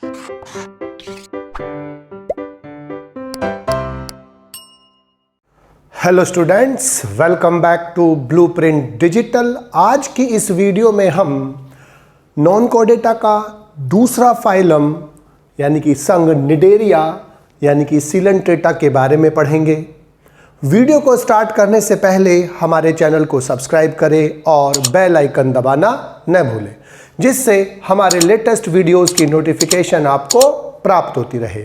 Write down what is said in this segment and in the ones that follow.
Hello students, welcome back to Blueprint Digital. आज की इस वीडियो में हम नॉन कॉर्डेटा का दूसरा फाइलम यानी कि संघ निडेरिया यानी कि सीलेंट्रेटा के बारे में पढ़ेंगे। वीडियो को स्टार्ट करने से पहले हमारे चैनल को सब्सक्राइब करें और बेल आइकन दबाना न भूलें, जिससे हमारे लेटेस्ट वीडियोस की नोटिफिकेशन आपको प्राप्त होती रहे।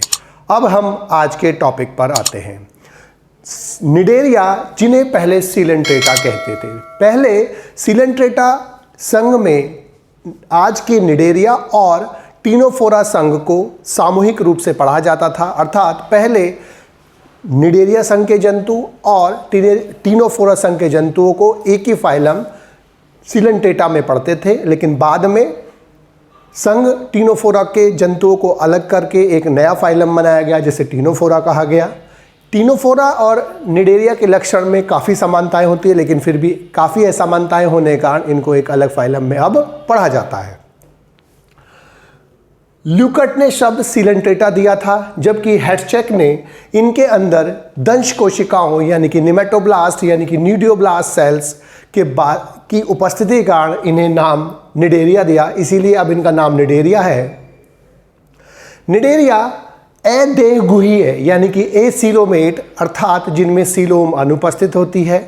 अब हम आज के टॉपिक पर आते हैं। निडेरिया, जिन्हें पहले सीलेंट्रेटा कहते थे। पहले सीलेंट्रेटा संघ में आज के निडेरिया और टीनोफोरा संघ को सामूहिक रूप से पढ़ा जाता था, अर्थात पहले निडेरिया संघ के जंतु और टीनोफोरा संघ के जंतुओं को एक ही फाइलम सीलेंट्रेटा में पढ़ते थे, लेकिन बाद में संघ टीनोफोरा के जंतुओं को अलग करके एक नया फाइलम बनाया गया, जिसे टीनोफोरा कहा गया। टीनोफोरा और निडेरिया के लक्षण में काफ़ी समानताएं होती है, लेकिन फिर भी काफ़ी असमानताएं होने के कारण इनको एक अलग फाइलम में अब पढ़ा जाता है। ल्यूकर्ट ने शब्द सीलेंट्रेटा दिया था, जबकि हेट्चेक ने इनके अंदर दंश कोशिकाओं यानी कि निमेटोब्लास्ट यानी कि न्यूडियोब्लास्ट सेल्स की उपस्थिति के कारण इन्हें नाम निडेरिया दिया, इसीलिए अब इनका नाम निडेरिया है। निडेरिया अदेहगुहीय यानी कि एसीलोमेट अर्थात जिनमें सीलोम अनुपस्थित होती है,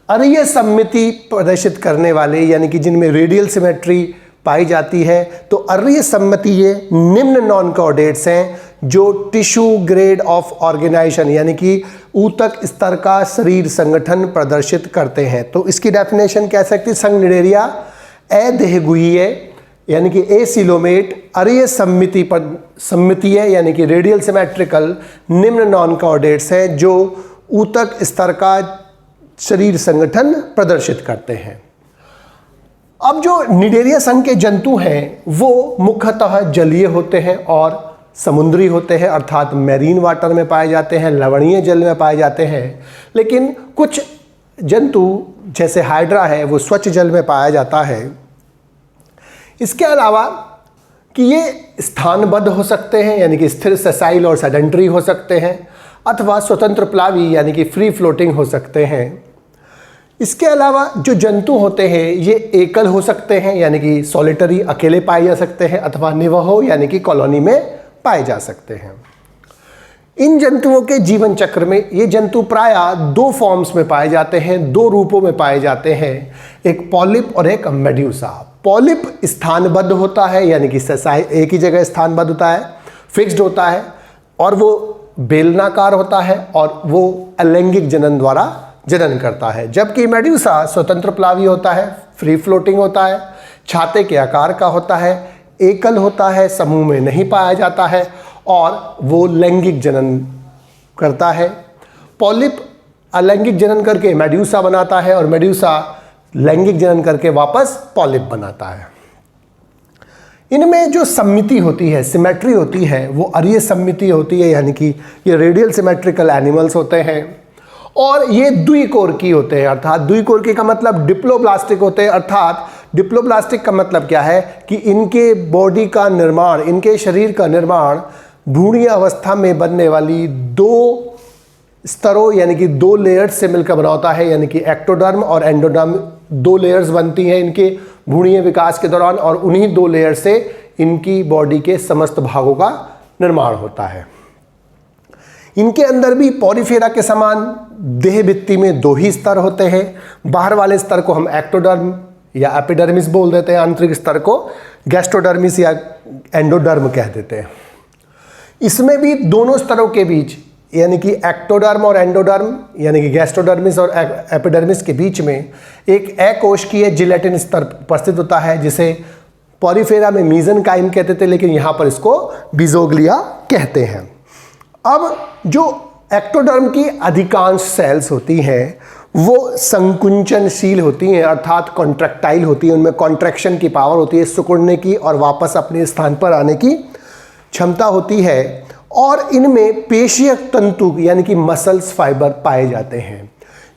अरीय सममिति प्रदर्शित करने वाले यानी कि जिनमें रेडियल सिमेट्री पाई जाती है। तो अरीय सम्मिति ये निम्न नॉन कॉर्डेट्स हैं जो टिश्यू ग्रेड ऑफ ऑर्गेनाइजेशन यानी कि ऊतक स्तर का शरीर संगठन प्रदर्शित करते हैं। तो इसकी डेफिनेशन कह सकते हैं, संघ निडेरिया अदेहगुहीय यानी कि एसीलोमेट, अरीय सममितीय यानी कि रेडियल सिमेट्रिकल निम्न नॉन कॉर्डेट्स हैं जो ऊतक स्तर का शरीर संगठन प्रदर्शित करते हैं। अब जो निडेरिया संघ के जंतु हैं वो मुख्यतः जलीय होते हैं और समुद्री होते हैं, अर्थात मैरीन वाटर में पाए जाते हैं, लवणीय जल में पाए जाते हैं। लेकिन कुछ जंतु जैसे हाइड्रा है वो स्वच्छ जल में पाया जाता है। इसके अलावा कि ये स्थानबद्ध हो सकते हैं यानी कि स्थिर सेसाइल और सेडेंटरी हो सकते हैं, अथवा स्वतंत्र प्लावी यानी कि फ्री फ्लोटिंग हो सकते हैं। इसके अलावा जो जंतु होते हैं ये एकल हो सकते हैं यानी कि सॉलिटरी अकेले पाए जा सकते हैं, अथवा निवहो यानी कि कॉलोनी में पाए जा सकते हैं। इन जंतुओं के जीवन चक्र में ये जंतु प्रायः दो फॉर्म्स में पाए जाते हैं, दो रूपों में पाए जाते हैं, एक पॉलिप और एक मेड्यूसा। पॉलिप स्थानबद्ध होता है यानी कि सेसाइल एक ही जगह स्थानबद्ध होता है, फिक्स्ड होता है, और वो बेलनाकार होता है और वो अलैंगिक जनन द्वारा जनन करता है। जबकि मेड्यूसा स्वतंत्र प्लावी होता है, फ्री फ्लोटिंग होता है, छाते के आकार का होता है, एकल होता है, समूह में नहीं पाया जाता है और वो लैंगिक जनन करता है। पॉलिप अलैंगिक जनन करके मेड्यूसा बनाता है और मेड्यूसा लैंगिक जनन करके वापस पॉलिप बनाता है। इनमें जो सममिति होती है, सिमेट्री होती है, वो अरीय सममिति होती है यानी कि ये रेडियल सिमेट्रिकल एनिमल्स होते हैं और ये द्विकोरकी होते हैं, अर्थात द्विकोरकी का मतलब डिप्लोब्लास्टिक होते हैं। अर्थात डिप्लोब्लास्टिक का मतलब क्या है कि इनके बॉडी का निर्माण, इनके शरीर का निर्माण भ्रूणीय अवस्था में बनने वाली दो स्तरों यानी कि दो लेयर्स से मिलकर बना होता है, यानी कि एक्टोडर्म और एंडोडर्म दो लेयर्स बनती हैं इनके भ्रूणीय विकास के दौरान, और उन्हीं दो लेयर से इनकी बॉडी के समस्त भागों का निर्माण होता है। इनके अंदर भी पॉरीफेरा के समान देह भित्ति में दो ही स्तर होते हैं। बाहर वाले स्तर को हम एक्टोडर्म या एपिडर्मिस बोल देते हैं, आंतरिक स्तर को गैस्ट्रोडर्मिस या एंडोडर्म कह देते हैं। इसमें भी दोनों स्तरों के बीच यानी कि एक्टोडर्म और एंडोडर्म यानी कि गैस्ट्रोडर्मिस और एपिडर्मिस के बीच में एक अकोशिकीय जिलेटिन स्तर उपस्थित होता है, जिसे पॉरीफेरा में मीजनकाइम कहते थे, लेकिन यहाँ पर इसको बीजोग्लिया कहते हैं। अब जो एक्टोडर्म की अधिकांश सेल्स होती हैं वो संकुंचनशील होती हैं, अर्थात कॉन्ट्रैक्टाइल होती हैं, उनमें कॉन्ट्रैक्शन की पावर होती है, सिकुड़ने की और वापस अपने स्थान पर आने की क्षमता होती है, और इनमें पेशीय तंतु यानी कि मसल्स फाइबर पाए जाते हैं।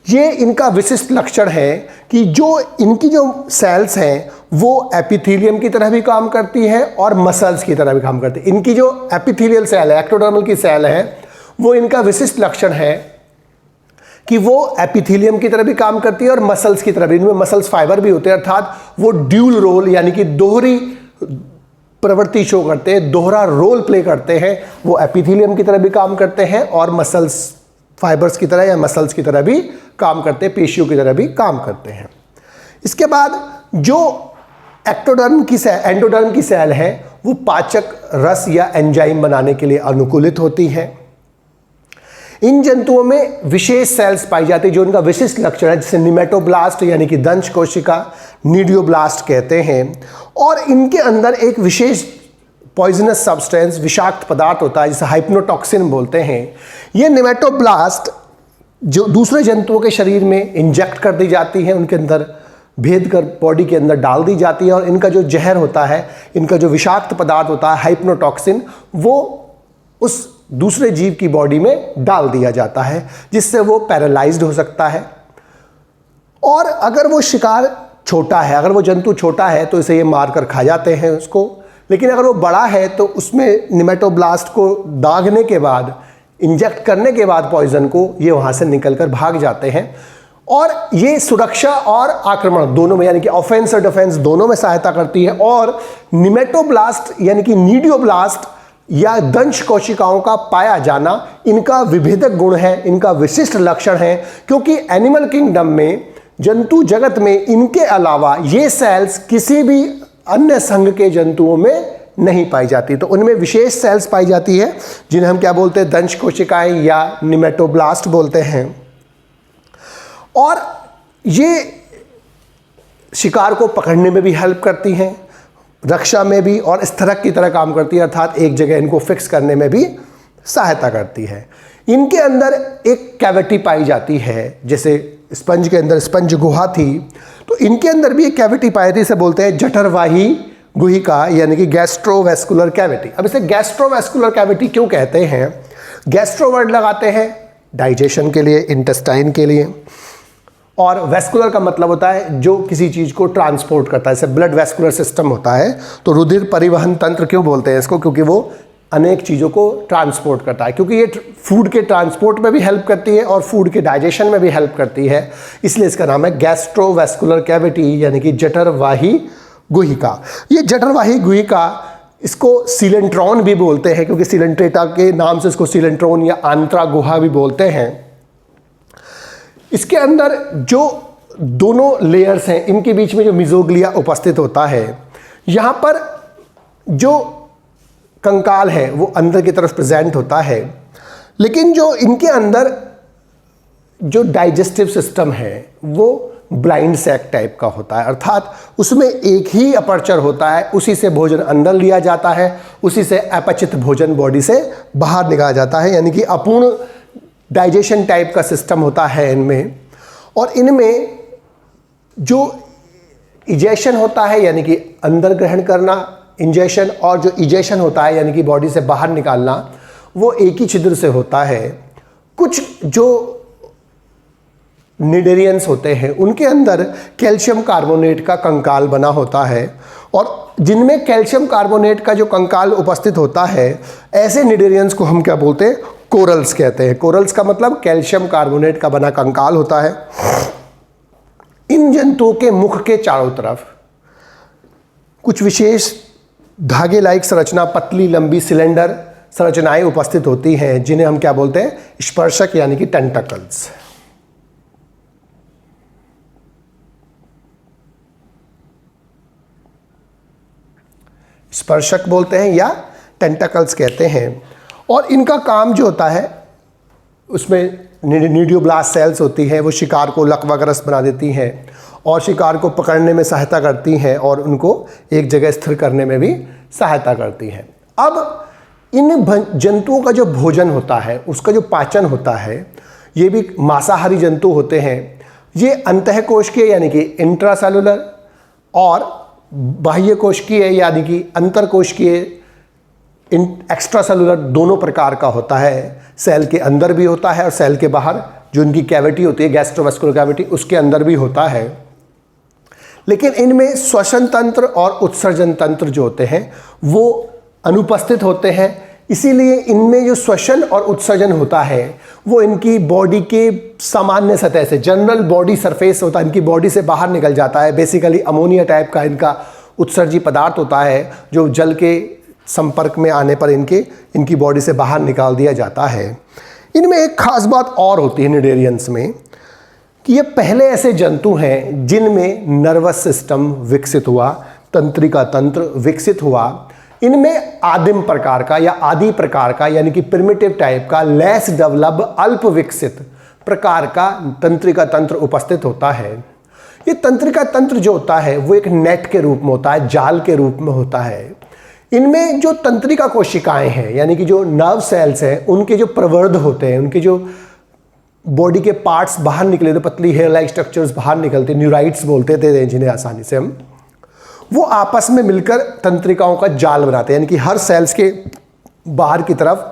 ये इनका विशिष्ट लक्षण है कि जो इनकी जो सेल्स हैं वो एपिथेलियम की तरह भी काम करती है और मसल्स की तरह भी काम करती है। इनकी जो एपिथेलियल सेल है, एक्टोडर्मल की सेल है, वो इनका विशिष्ट लक्षण है कि वो एपिथेलियम की तरह भी काम करती है और मसल्स की तरह भी। इनमें मसल्स फाइबर भी होते हैं, अर्थात वो ड्यूल रोल यानी कि दोहरी प्रवृत्ति शो करते हैं, दोहरा रोल प्ले करते हैं। वो एपिथेलियम की तरह भी काम करते हैं और मसल्स फाइबर्स की तरह या मसल्स की तरह भी काम करते हैं, पेशियों की तरह भी काम करते हैं। इसके बाद जो एक्टोडर्म की सेल, एंडोडर्म की सेल है, वो पाचक रस या एंजाइम बनाने के लिए अनुकूलित होती है। इन जंतुओं में विशेष सेल्स पाई जाती है जो इनका विशिष्ट लक्षण है, जिसे निमेटोब्लास्ट यानी कि दंश कोशिका, नीडियोब्लास्ट कहते हैं। और इनके अंदर एक विशेष पॉइजनस सब्सटेंस, विषाक्त पदार्थ होता है जिसे हाइप्नोटॉक्सिन बोलते हैं। ये निमेटोब्लास्ट जो दूसरे जंतुओं के शरीर में इंजेक्ट कर दी जाती है, उनके अंदर भेद कर बॉडी के अंदर डाल दी जाती है और इनका जो जहर होता है, इनका जो विषाक्त पदार्थ होता है हाइप्नोटॉक्सिन, वो उस दूसरे जीव की बॉडी में डाल दिया जाता है, जिससे वो पैरालाइज्ड हो सकता है। और अगर वो शिकार छोटा है, अगर वो जंतु छोटा है तो इसे ये मारकर खा जाते हैं उसको, लेकिन अगर वो बड़ा है तो उसमें निमेटोब्लास्ट को दागने के बाद, इंजेक्ट करने के बाद पॉइजन को, ये वहाँ से निकलकर भाग जाते हैं। और ये सुरक्षा और आक्रमण दोनों में, यानी कि ऑफेंस और डिफेंस दोनों में सहायता करती है। और निमेटोब्लास्ट यानी कि नीडियोब्लास्ट या दंश कोशिकाओं का पाया जाना इनका विभेदक गुण है, इनका विशिष्ट लक्षण है, क्योंकि एनिमल किंगडम में, जंतु जगत में, इनके अलावा ये सेल्स किसी भी अन्य संघ के जंतुओं में नहीं पाई जाती। तो उनमें विशेष सेल्स पाई जाती है जिन्हें हम क्या बोलते हैं, दंश कोशिकाएं या निमेटोब्लास्ट बोलते हैं। और ये शिकार को पकड़ने में भी हेल्प करती हैं, रक्षा में भी, और स्थिरक की तरह काम करती है, अर्थात एक जगह इनको फिक्स करने में भी सहायता करती है। इनके अंदर एक कैविटी पाई जाती है, जैसे स्पंज के अंदर स्पंज गुहा थी, तो इनके अंदर भी एक कैविटी पाई जाती है, इसे बोलते हैं जठरवाही गुहिका यानी कि गैस्ट्रोवेस्कुलर कैविटी। अब इसे गैस्ट्रोवेस्कुलर कैविटी क्यों कहते हैं? गैस्ट्रो वर्ड लगाते हैं डाइजेशन के लिए, इंटेस्टाइन के लिए, और वेस्कुलर का मतलब होता है जो किसी चीज़ को ट्रांसपोर्ट करता है, जैसे ब्लड वेस्कुलर सिस्टम होता है। तो रुधिर परिवहन तंत्र क्यों बोलते हैं इसको? क्योंकि वो अनेक चीज़ों को ट्रांसपोर्ट करता है, क्योंकि ये फूड के ट्रांसपोर्ट में भी हेल्प करती है और फूड के डाइजेशन में भी हेल्प करती है, इसलिए इसका नाम है गैस्ट्रोवेस्कुलर कैविटी यानी कि जठरवाही गुहिका। ये जठरवाही गुहिका, इसको सीलेंट्रॉन भी बोलते हैं, क्योंकि सीलेंट्रेटा के नाम से इसको सीलेंट्रॉन या आंत्रा गुहा भी बोलते हैं। इसके अंदर जो दोनों लेयर्स हैं, इनके बीच में जो मिजोग्लिया उपस्थित होता है, यहाँ पर जो कंकाल है वो अंदर की तरफ प्रेजेंट होता है, लेकिन जो इनके अंदर जो डाइजेस्टिव सिस्टम है वो ब्लाइंड सैक टाइप का होता है, अर्थात उसमें एक ही अपर्चर होता है, उसी से भोजन अंदर लिया जाता है, उसी से अपचित भोजन बॉडी से बाहर निकाला जाता है, यानी कि अपूर्ण डाइजेशन टाइप का सिस्टम होता है इनमें। और इनमें जो इजेशन होता है यानी कि अंदर ग्रहण करना, इंजेशन, और जो इजेशन होता है यानी कि बॉडी से बाहर निकालना, वो एक ही छिद्र से होता है। कुछ जो निडेरियंस होते हैं उनके अंदर कैल्शियम कार्बोनेट का कंकाल बना होता है, और जिनमें कैल्शियम कार्बोनेट का जो कंकाल उपस्थित होता है, ऐसे निडेरियंस को हम क्या बोलते हैं? कोरल्स कहते हैं। कोरल्स का मतलब कैल्शियम कार्बोनेट का बना कंकाल होता है। इन जंतुओं के मुख के चारों तरफ कुछ विशेष धागे लाइक संरचना, पतली लंबी सिलेंडर संरचनाएं उपस्थित होती हैं, जिन्हें हम क्या बोलते हैं? स्पर्शक यानी कि टेंटकल्स। स्पर्शक बोलते हैं या टेंटकल्स कहते हैं। और इनका काम जो होता है, उसमें नीडियोब्लास्ट सेल्स होती हैं, वो शिकार को लकवाग्रस्त बना देती हैं और शिकार को पकड़ने में सहायता करती हैं और उनको एक जगह स्थिर करने में भी सहायता करती हैं। अब इन जंतुओं का जो भोजन होता है, उसका जो पाचन होता है, ये भी मांसाहारी जंतु होते हैं। ये अंतःकोशिकीय यानी कि इंट्रासेलुलर और बाह्य कोशिकीय यानी कि अंतरकोशिकीय, एक्स्ट्रा सेलुलर दोनों प्रकार का होता है। सेल के अंदर भी होता है और सेल के बाहर जो इनकी कैविटी होती है, गैस्ट्रोवेस्कुलर कैविटी, उसके अंदर भी होता है। लेकिन इनमें श्वसन तंत्र और उत्सर्जन तंत्र जो होते हैं वो अनुपस्थित होते हैं। इसीलिए इनमें जो श्वसन और उत्सर्जन होता है वो इनकी बॉडी के सामान्य सतह से, जनरल बॉडी सरफेस होता है, इनकी बॉडी से बाहर निकल जाता है। बेसिकली अमोनिया टाइप का इनका उत्सर्जी पदार्थ होता है जो जल के संपर्क में आने पर इनकी बॉडी से बाहर निकाल दिया जाता है। इनमें एक खास बात और होती है निडेरियंस में कि ये पहले ऐसे जंतु हैं जिनमें नर्वस सिस्टम विकसित हुआ, तंत्रिका तंत्र विकसित हुआ। इनमें आदिम प्रकार का या आदि प्रकार का यानी कि प्रिमिटिव टाइप का लेस डेवलप अल्प विकसित प्रकार का तंत्रिका तंत्र उपस्थित होता है। ये तंत्रिका तंत्र जो होता है वो एक नेट के रूप में होता है, जाल के रूप में होता है। इनमें जो तंत्रिका कोशिकाएं हैं यानी कि जो नर्व सेल्स हैं उनके जो प्रवर्ध होते हैं, उनके जो बॉडी के पार्ट्स बाहर निकले थे, पतली हेयर लाइक स्ट्रक्चर्स बाहर निकलते, न्यूराइट्स बोलते थे जिन्हें आसानी से हम, वो आपस में मिलकर तंत्रिकाओं का जाल बनाते हैं। यानी कि हर सेल्स के बाहर की तरफ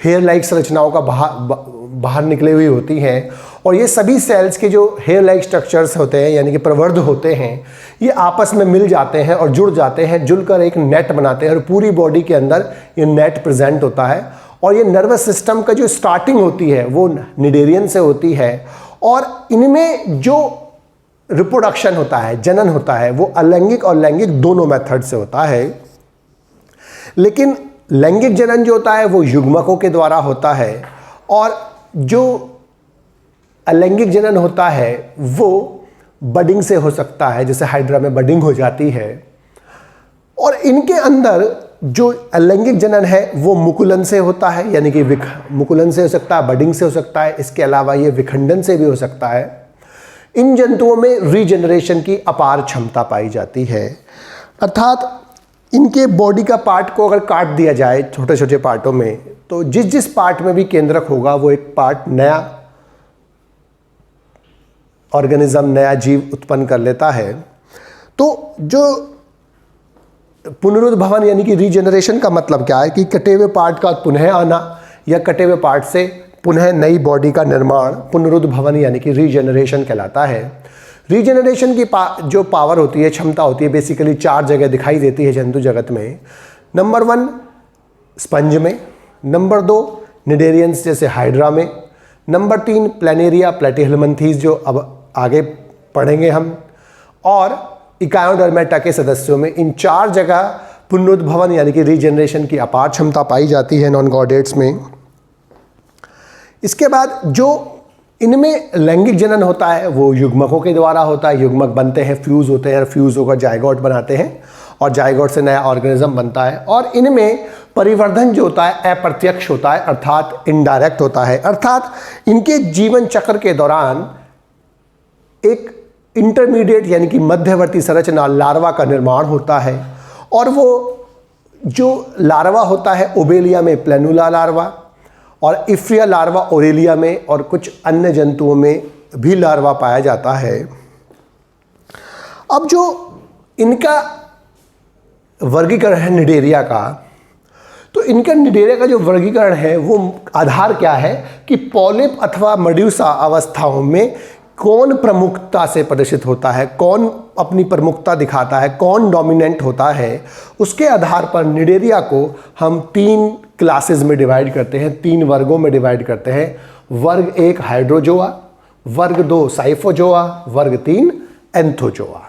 हेयर लाइक संरचनाओं का बाहर निकले हुई होती हैं और ये सभी सेल्स के जो हेयर लाइक स्ट्रक्चर्स होते हैं यानी कि प्रवर्ध होते हैं ये आपस में मिल जाते हैं और जुड़ जाते हैं, जुड़कर एक नेट बनाते हैं और पूरी बॉडी के अंदर ये नेट प्रेजेंट होता है। और ये नर्वस सिस्टम का जो स्टार्टिंग होती है वो निडेरियन से होती है और इनमें जो रिप्रोडक्शन होता है, जनन होता है, वो अलैंगिक और लैंगिक दोनों मेथड से होता है। लेकिन लैंगिक जनन जो होता है वो युग्मकों के द्वारा होता है और जो अलैंगिक जनन होता है वो बडिंग से हो सकता है, जैसे हाइड्रा में बडिंग हो जाती है। और इनके अंदर जो अलैंगिक जनन है वो मुकुलन से होता है यानी कि मुकुलन से हो सकता है, बडिंग से हो सकता है, इसके अलावा ये विखंडन से भी हो सकता है। इन जंतुओं में रीजनरेशन की अपार क्षमता पाई जाती है, अर्थात इनके बॉडी का पार्ट को अगर काट दिया जाए छोटे छोटे पार्टों में तो जिस जिस पार्ट में भी केंद्रक होगा वो एक पार्ट नया ऑर्गेनिज्म, नया जीव उत्पन्न कर लेता है। तो जो पुनरुद्भवन यानी कि रीजनरेशन का मतलब क्या है कि कटे हुए पार्ट का पुनः आना या कटे हुए पार्ट से पुनः नई बॉडी का निर्माण पुनरुद्भवन यानी कि रीजनरेशन कहलाता है। रीजनरेशन की जो पावर होती है, क्षमता होती है, बेसिकली 4 जगह दिखाई देती है जंतु जगत में। नंबर 1 स्पंज में, नंबर 2 निडेरियंस जैसे हाइड्रा में, नंबर 3 प्लेनेरिया प्लेटिहेल्मिन्थेस जो अब आगे पढ़ेंगे हम, और इकायोडर्मेटा के सदस्यों में। इन 4 जगह पुनरुद्भवन यानी कि रीजनरेशन की अपार क्षमता पाई जाती है नॉन गॉडेट्स में। इसके बाद जो इनमें लैंगिक जनन होता है वो युग्मकों के द्वारा होता है। युग्मक बनते हैं, फ्यूज़ होते हैं, फ्यूज़ होकर जायगोट बनाते हैं और जायगोट से नया ऑर्गेनिज्म बनता है। और इनमें परिवर्धन जो होता है अप्रत्यक्ष होता है अर्थात इनडायरेक्ट होता है, अर्थात इनके जीवन चक्र के दौरान एक इंटरमीडिएट यानी कि मध्यवर्ती संरचना लार्वा का निर्माण होता है और वो जो लार्वा होता है ओबेलिया में प्लेनुला लार्वा और इफ्रिया लार्वा ओरेलिया में और कुछ अन्य जंतुओं में भी लार्वा पाया जाता है। अब जो इनका वर्गीकरण है निडेरिया का, तो इनका निडेरिया का जो वर्गीकरण है वो आधार क्या है कि पॉलिप अथवा मेडुसा अवस्थाओं में कौन प्रमुखता से प्रदर्शित होता है, कौन अपनी प्रमुखता दिखाता है, कौन डोमिनेंट होता है, उसके आधार पर निडेरिया को हम 3 क्लासेस में डिवाइड करते हैं, 3 वर्गों में डिवाइड करते हैं। वर्ग 1 हाइड्रोजोआ, वर्ग 2 साइफोजोआ, वर्ग 3 एंथोजोआ।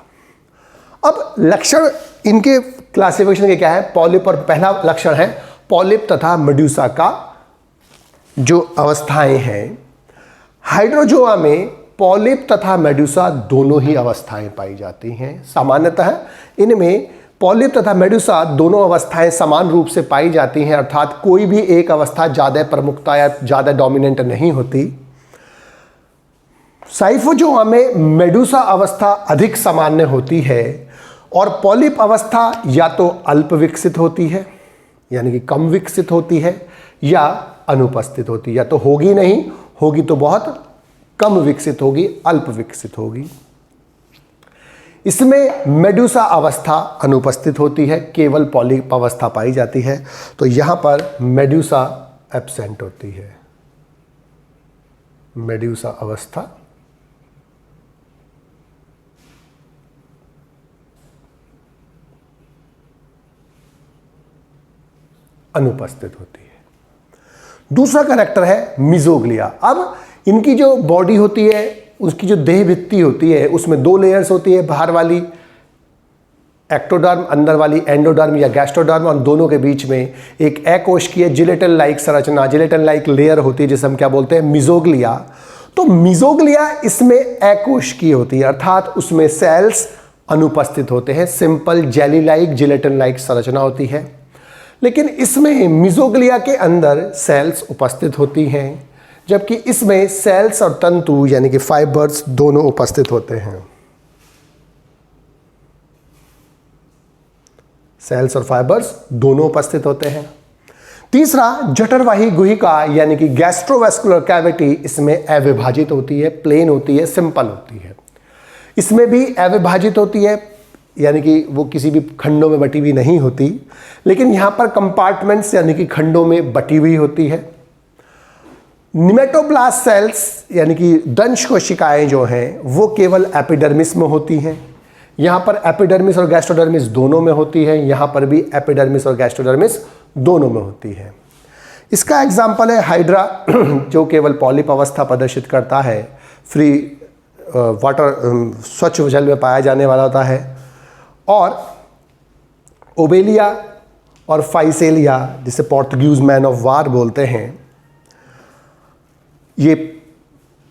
अब लक्षण इनके क्लासिफिकेशन के क्या है? पॉलिप, और पहला लक्षण है पॉलिप तथा मेडुसा का जो अवस्थाएं हैं। हाइड्रोजोआ में पॉलिप तथा मेडुसा दोनों ही अवस्थाएं पाई जाती हैं। सामान्यतः इनमें पॉलिप तथा मेडुसा दोनों अवस्थाएं समान रूप से पाई जाती हैं, अर्थात कोई भी एक अवस्था ज़्यादा प्रमुखता या ज़्यादा डोमिनेंट नहीं होती। साइफोजोआ में मेडुसा अवस्था अधिक सामान्य होती है और पॉलिप अवस्था या तो अल्प विकसित होती है यानी कि कम विकसित होती है या अनुपस्थित होती है, या तो होगी नहीं, होगी तो बहुत कम विकसित होगी, अल्प विकसित होगी। इसमें मेडुसा अवस्था अनुपस्थित होती है, केवल पॉलिप अवस्था पाई जाती है। तो यहां पर मेडुसा एब्सेंट होती है, मेडुसा अवस्था अनुपस्थित होती है। दूसरा कैरेक्टर है मीजोग्लिया। अब इनकी जो बॉडी होती है, उसकी जो देह भित्ति होती है, उसमें दो लेयर्स होती है, बाहर वाली एक्टोडर्म, अंदर वाली एंडोडर्म या गैस्ट्रोडर्म, और दोनों के बीच में एक अकोशिकीय जिलेटिन लाइक संरचना, जिलेटिन लाइक लेयर होती है, जिसे हम क्या बोलते हैं, मीजोग्लिया। तो मीजोग्लिया इसमें अकोशिकीय होती है, अर्थात उसमें सेल्स अनुपस्थित होते हैं, simple jelly like, gelatin like संरचना होती है। लेकिन इसमें मीजोग्लिया के अंदर सेल्स उपस्थित होती हैं, जबकि इसमें सेल्स और तंतु यानी कि फाइबर्स दोनों उपस्थित होते हैं। सेल्स और फाइबर्स दोनों उपस्थित होते हैं। तीसरा, जठरवाही गुहिका यानी कि गैस्ट्रोवेस्कुलर कैविटी, इसमें अविभाजित होती है, प्लेन होती है, सिंपल होती है। इसमें भी अविभाजित होती है, यानी कि वो किसी भी खंडों में बटी हुई नहीं होती, लेकिन यहाँ पर कंपार्टमेंट्स यानी कि खंडों में बटी हुई होती है। निमेटोब्लास्ट सेल्स यानी कि दंश कोशिकाएं जो हैं वो केवल एपिडर्मिस में होती हैं। यहाँ पर एपिडर्मिस और गैस्ट्रोडर्मिस दोनों में होती है, यहाँ पर भी एपिडर्मिस और गैस्ट्रोडर्मिस दोनों में होती है। इसका एग्जाम्पल है हाइड्रा, जो केवल पॉलिप अवस्था प्रदर्शित करता है, फ्री वाटर, स्वच्छ जल में पाया जाने वाला होता है। और ओबेलिया और फाइसेलिया, जिसे पोर्तुगीज मैन ऑफ वार बोलते हैं, ये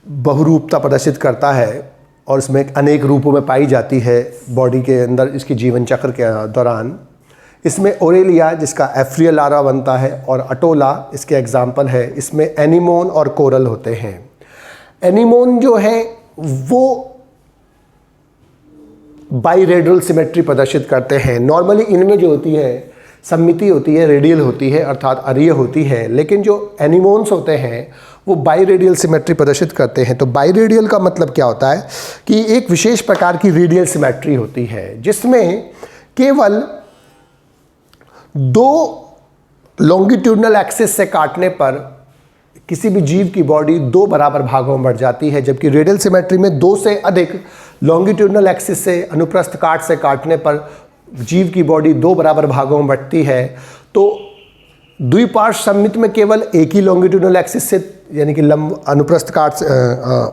बहुरूपता प्रदर्शित करता है और इसमें अनेक रूपों में पाई जाती है बॉडी के अंदर इसकी जीवन चक्र के दौरान। इसमें ओरेलिया, जिसका एफ्रियल लार्वा बनता है, और अटोला इसके एग्जाम्पल है। इसमें एनीमोन और कोरल होते हैं। एनीमोन जो है वो बाइरेडियल सिमेट्री प्रदर्शित करते हैं। नॉर्मली इनमें जो होती है सममिति होती है, रेडियल होती है, अर्थात अरीय होती है, लेकिन जो एनीमोन्स होते हैं वो बाइरेडियल सिमेट्री प्रदर्शित करते हैं। तो बाइरेडियल का मतलब क्या होता है कि एक विशेष प्रकार की रेडियल सिमेट्री होती है, जिसमें केवल दो लॉन्गिट्यूडनल एक्सिस से काटने पर किसी भी जीव की बॉडी दो बराबर भागों में बढ़ जाती है, जबकि रेडियल सिमेट्री में दो से अधिक लॉन्गिट्यूडनल एक्सिस से अनुप्रस्थ काट से काटने पर जीव की बॉडी दो बराबर भागों में बढ़ती है। तो द्विपार्श्व सममित में केवल एक ही लॉन्गिट्यूडनल एक्सिस से यानी कि लंब अनुप्रस्थ काट से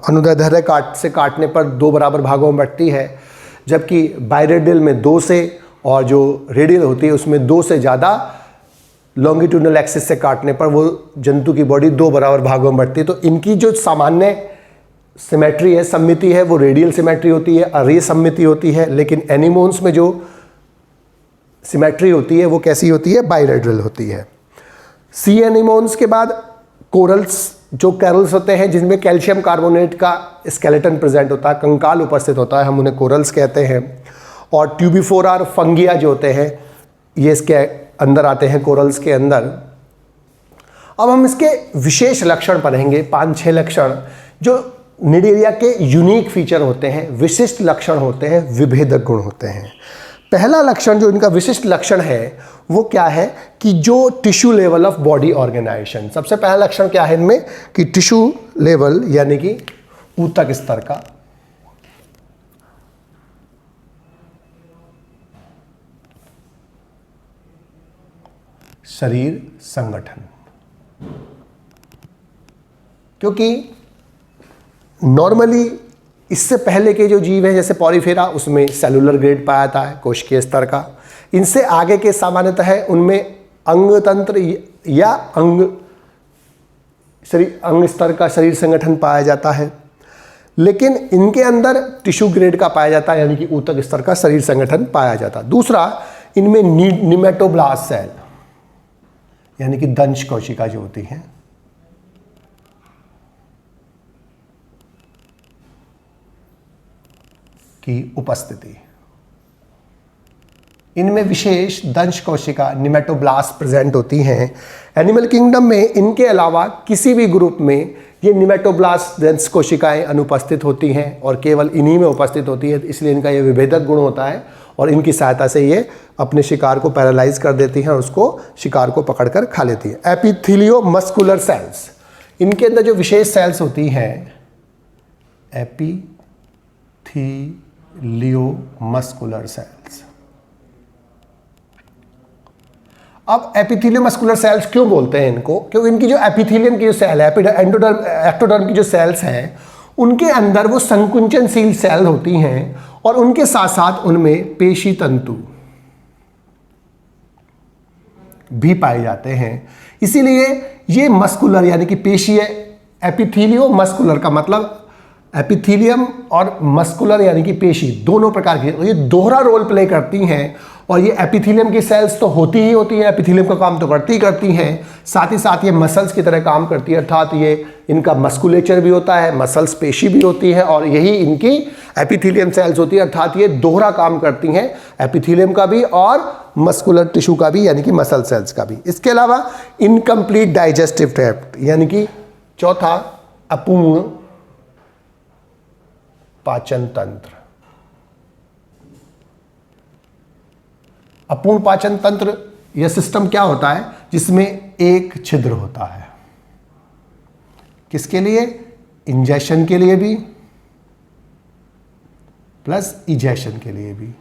अनुदैर्ध्य काट से काटने पर दो बराबर भागों में बढ़ती है, जबकि बाइरेडियल में दो से, और जो रेडियल होती है उसमें दो से ज़्यादा लॉन्गिट्यूडनल एक्सिस से काटने पर वो जंतु की बॉडी दो बराबर भागों में बढ़ती है। तो इनकी जो सामान्य सिमेट्री है, सममिति है, वो रेडियल सिमेट्री होती है, अरीय सममिति होती है। लेकिन एनीमोन्स में जो सिमेट्री होती है वो कैसी होती है, बाइरेडियल होती है। सी एनीमोन्स के बाद कोरल्स, जो कैरल्स होते हैं जिनमें कैल्शियम कार्बोनेट का स्केलेटन प्रेजेंट होता है, कंकाल उपस्थित होता है, हम उन्हें कोरल्स कहते हैं। और ट्यूबिफोरा और फंगिया जो होते हैं ये इसके अंदर आते हैं, कोरल्स के अंदर। अब हम इसके विशेष लक्षण पढ़ेंगे, 5-6 लक्षण जो निडेरिया के यूनिक फीचर होते हैं, विशिष्ट लक्षण होते हैं, विभेदक गुण होते हैं। पहला लक्षण जो इनका विशिष्ट लक्षण है वो क्या है कि जो tissue level of body organisation, सबसे पहला लक्षण क्या है इनमें कि टिश्यू लेवल यानी कि ऊतक स्तर का शरीर संगठन। क्योंकि नॉर्मली इससे पहले के जो जीव हैं जैसे पॉलीफेरा, उसमें सेलुलर ग्रेड पाया जाता है कोशिकीय स्तर का। इनसे आगे के सामान्यतः है उनमें अंग तंत्र या अंग स्तर का शरीर संगठन पाया जाता है, लेकिन इनके अंदर टिश्यू ग्रेड का पाया जाता है यानी कि ऊतक स्तर का शरीर संगठन पाया जाता है। दूसरा, इनमें निमेटोब्लास्ट सेल यानी कि दंश कोशिका जो होती हैं की उपस्थिति, इनमें विशेष दंश कोशिका निमेटोब्लास्ट प्रेजेंट होती हैं। एनिमल किंगडम में इनके अलावा किसी भी ग्रुप में ये निमेटोब्लास्ट दंश कोशिकाएं अनुपस्थित होती हैं और केवल इन्हीं में उपस्थित होती है, इसलिए इनका ये विभेदक गुण होता है और इनकी सहायता से ये अपने शिकार को पैरालाइज कर देती हैं और उसको शिकार को पकड़कर खा लेती है। एपिथेलियो मस्कुलर सेल्स, इनके अंदर जो विशेष सेल्स होती हैं एपिथेलियो मस्कुलर सेल्स। अब एपिथेलियो मस्कुलर सेल्स क्यों बोलते हैं इनको? क्योंकि इनकी जो एपिथेलियम की जो सेल है, एंडोडर्म एक्टोडर्म की जो सेल्स हैं, उनके अंदर वो संकुंचनशील सेल होती हैं और उनके साथ साथ उनमें पेशी तंतु भी पाए जाते हैं। इसीलिए ये मस्कुलर यानी कि पेशीय, एपिथेलियो मस्कुलर का मतलब एपिथेलियम और मस्कुलर यानी कि पेशी दोनों प्रकार की, ये दोहरा रोल प्ले करती हैं। और ये एपिथेलियम की सेल्स तो होती ही होती हैं, एपिथेलियम का काम तो करती ही करती हैं, साथ ही साथ ये मसल्स की तरह काम करती है, अर्थात ये इनका मस्कुलेचर भी होता है, मसल्स पेशी भी होती है और यही इनकी एपिथेलियम सेल्स होती है, अर्थात ये दोहरा काम करती हैं, एपिथेलियम का भी और मस्कुलर टिश्यू का भी यानी कि मसल सेल्स का भी। इसके अलावा इनकम्प्लीट डाइजेस्टिव ट्रैक्ट यानी कि चौथा अपूर्ण पाचन तंत्र। अपूर्ण पाचन तंत्र यह सिस्टम क्या होता है जिसमें एक छिद्र होता है, किसके लिए? इंजेशन के लिए भी प्लस इजेशन के लिए भी,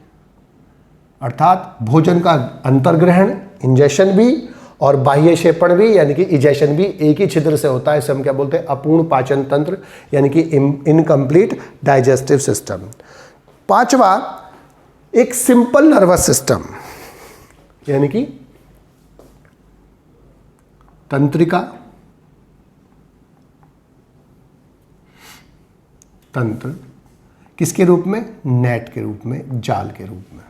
अर्थात भोजन का अंतर्ग्रहण इंजेशन भी और बाह्य क्षेपण भी यानी कि इजेशन भी एक ही छिद्र से होता है। इसे हम क्या बोलते हैं? अपूर्ण पाचन तंत्र यानी कि इनकम्प्लीट डाइजेस्टिव सिस्टम। पांचवा एक सिंपल नर्वस सिस्टम यानी कि तंत्रिका तंत्र, किसके रूप में? नेट के रूप में, जाल के रूप में।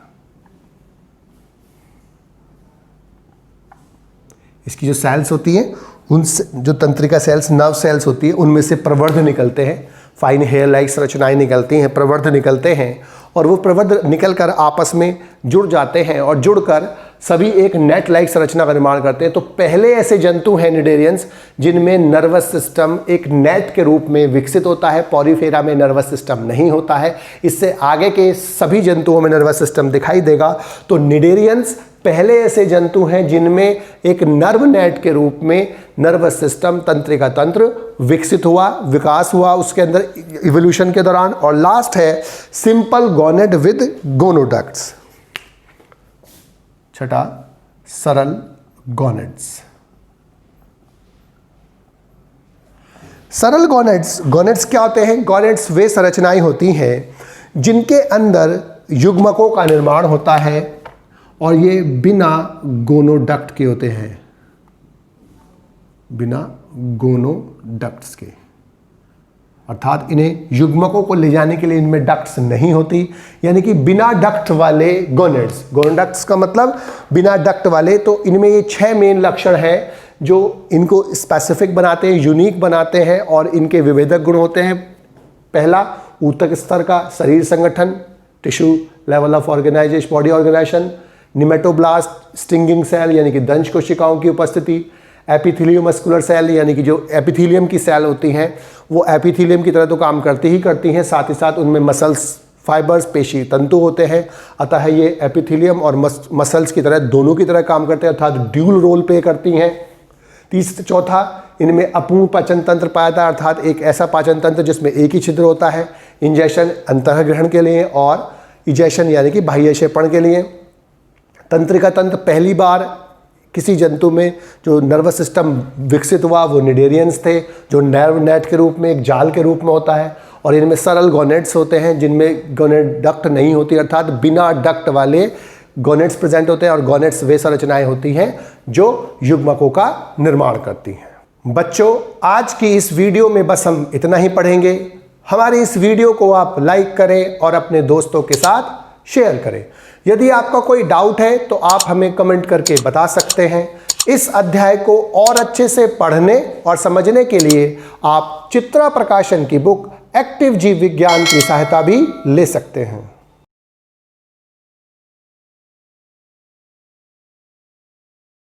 इसकी जो सेल्स होती हैं, उन जो तंत्रिका सेल्स, नर्व सेल्स होती है, उनमें से प्रवर्ध निकलते हैं, फाइन हेयर लाइक संरचनाएं निकलती हैं, प्रवर्ध निकलते हैं और वो प्रवर्ध निकलकर आपस में जुड़ जाते हैं और जुड़कर सभी एक नेट लाइक संरचना का निर्माण करते हैं। तो पहले ऐसे जंतु हैं निडेरियंस जिनमें नर्वस सिस्टम एक नेट के रूप में विकसित होता है, पॉरीफेरा में नर्वस सिस्टम नहीं होता है। इससे आगे के सभी जंतुओं में नर्वस सिस्टम दिखाई देगा। तो निडेरियंस पहले ऐसे जंतु हैं जिनमें एक नर्व नेट के रूप में नर्वस सिस्टम, तंत्रिका तंत्र विकसित हुआ, विकास हुआ उसके अंदर इवोल्यूशन के दौरान। और लास्ट है सिंपल गोनेड विद गोनोडक्ट्स, छठा सरल गोनेड्स। सरल गोनेड्स क्या होते हैं? गोनेड्स वे संरचनाएं होती हैं जिनके अंदर युग्मकों का निर्माण होता है और ये बिना गोनोडक्ट के होते हैं, बिना गोनोडक्ट्स के, अर्थात इन्हें युग्मकों को ले जाने के लिए इनमें डक्ट्स नहीं होती, यानी कि बिना डक्ट वाले गोनेड्स। गोनोडक्ट्स का मतलब बिना डक्ट वाले। तो इनमें ये 6 मेन लक्षण हैं जो इनको स्पेसिफिक बनाते हैं, यूनिक बनाते हैं और इनके विभेदक गुण होते हैं। पहला, ऊतक स्तर का शरीर संगठन, tissue level of organisation, body organisation, nematoblast, stinging cell यानी कि दंश कोशिकाओं की उपस्थिति, एपिथेलियो मस्कुलर सेल यानी कि जो एपिथेलियम की सेल होती हैं वो एपिथेलियम की तरह तो काम करती ही करती हैं, साथ ही साथ उनमें मसल्स फाइबर्स, पेशी तंतु होते हैं। अतः ये एपिथेलियम और मसल्स की तरह दोनों की तरह काम करते हैं, अर्थात ड्यूल रोल प्ले करती हैं। चौथा, इनमें अपूर्ण पाचन तंत्र पाया जाता है, अर्थात एक ऐसा पाचन तंत्र जिसमें एक ही छिद्र होता है, इंजेशन अंतःग्रहण के लिए और इजेशन यानी कि बाह्य क्षेपण के लिए। तंत्रिका तंत्र पहली बार किसी जंतु में जो नर्वस सिस्टम विकसित हुआ वो निडेरियंस थे, जो नर्व नेट के रूप में, एक जाल के रूप में होता है। और इनमें सरल गोनेड्स होते हैं जिनमें गोनेड डक्ट नहीं होती, अर्थात बिना डक्ट वाले गोनेड्स प्रेजेंट होते हैं। और गोनेड्स वे संरचनाएं होती हैं जो युग्मकों का निर्माण करती हैं। बच्चों, आज की इस वीडियो में बस हम इतना ही पढ़ेंगे। हमारी इस वीडियो को आप लाइक करें और अपने दोस्तों के साथ शेयर करें। यदि आपका कोई डाउट है तो आप हमें कमेंट करके बता सकते हैं। इस अध्याय को और अच्छे से पढ़ने और समझने के लिए आप चित्रा प्रकाशन की बुक एक्टिव जीव विज्ञान की सहायता भी ले सकते हैं।